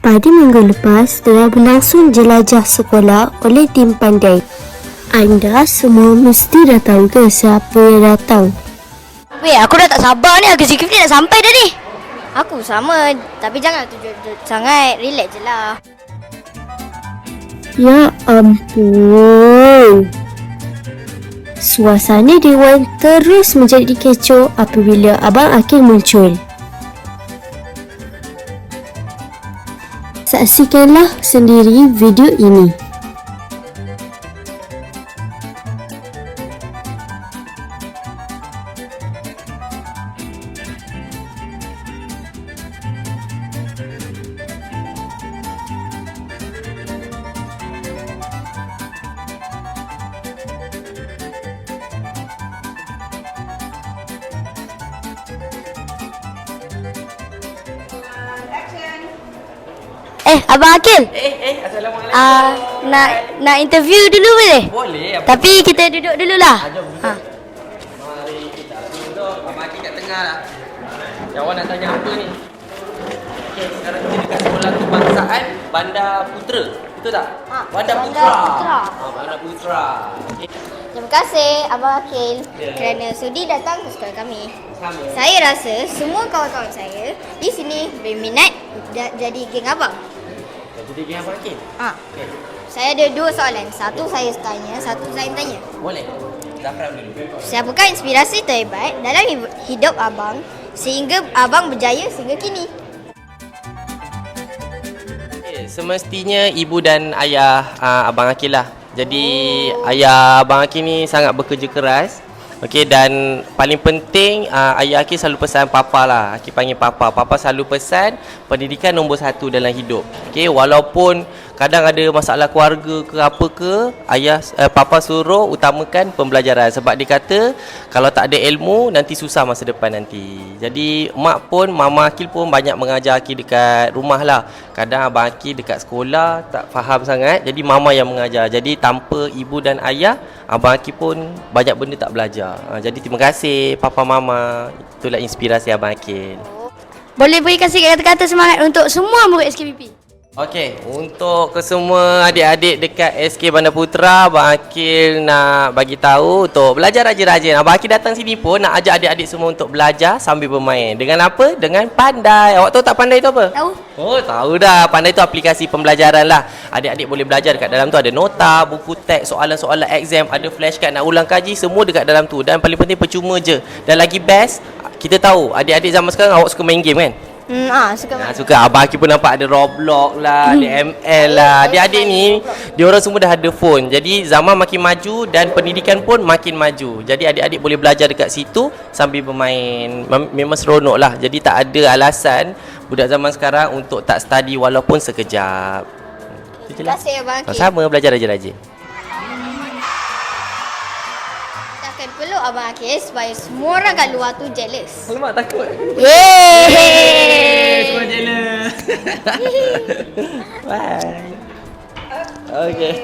Pada minggu lepas telah berlangsung jelajah sekolah oleh tim pandai. Anda semua mesti dah tahu ke siapa yang datang? Weh, aku dah tak sabar ni. Agak-agak ni nak sampai dah ni. Aku sama. Tapi jangan tujuh sangat. Relax je lah. Ya ampun. Suasana dewan terus menjadi kecoh apabila Abang Akil muncul. Saksikanlah sendiri video ini. Abang Akil. Assalamualaikum. Nak interview dulu boleh? Boleh. Tapi kita duduk dululah. Jom duduk. Mari kita duduk. Abang Akil kat tengah lah. Yang awak nak tanya apa ni? Okey, sekarang kita dekat sekolah kebangsaan Bandar Putra. Betul tak? Bandar Putra. Bandar Putra. Okay. Terima kasih Abang Akil Ya. kerana sudi datang ke sekolah kami. Sama. Saya rasa semua kawan-kawan saya di sini berminat jadi geng abang. Jadi geng Abang Akil. Okey. Saya ada dua soalan. Satu saya tanya, satu saya tanya. Boleh. Zafran dulu. Siapakah inspirasi terhebat dalam hidup abang sehingga abang berjaya sehingga kini? Semestinya ibu dan ayah Abang Akil lah. Jadi ayah Abang Akil ni sangat bekerja keras. Okey, dan paling penting ayah Akil selalu pesan papa lah. Akil panggil papa. Papa selalu pesan pendidikan nombor satu dalam hidup. Okey, walaupun kadang ada masalah keluarga ke apa ke, papa suruh utamakan pembelajaran sebab dia kata kalau tak ada ilmu nanti susah masa depan nanti. Jadi mama Akil pun banyak mengajar Akil dekat rumah lah. Kadang Abang Akil dekat sekolah tak faham sangat, jadi mama yang mengajar. Jadi tanpa ibu dan ayah, Abang Akil pun banyak benda tak belajar. Jadi terima kasih papa mama. Itulah inspirasi Abang Akil. Boleh beri kasih kata-kata semangat untuk semua murid SKPP. Okey, untuk ke semua adik-adik dekat SK Bandar Putra, Abang Akil nak bagi tahu untuk belajar rajin-rajin. Abang Akil datang sini pun nak ajak adik-adik semua untuk belajar sambil bermain. Dengan apa? Dengan Pandai. Awak tahu tak Pandai tu apa? Tahu. Oh, tahu dah. Pandai tu aplikasi pembelajaran lah. Adik-adik boleh belajar dekat dalam tu ada nota, buku teks, soalan-soalan exam, ada flashcard nak ulang kaji, semua dekat dalam tu. Dan paling penting percuma je. Dan lagi best, kita tahu adik-adik zaman sekarang awak suka main game kan? Suka. Abang Akil pun nampak ada Roblox lah, ada ML lah. Adik-adik ni, diorang semua dah ada phone. Jadi zaman makin maju dan pendidikan pun makin maju. Jadi adik-adik boleh belajar dekat situ sambil bermain. Memang seronok lah. Jadi tak ada alasan budak zaman sekarang untuk tak study walaupun sekejap. Terima kasih Abang Akil. Sama, belajar rajin-rajin. Kita akan peluk Abang Akil supaya semua orang kat luar tu jealous. Alamak, takut. Yeay! Semua jealous. Bye. Okay.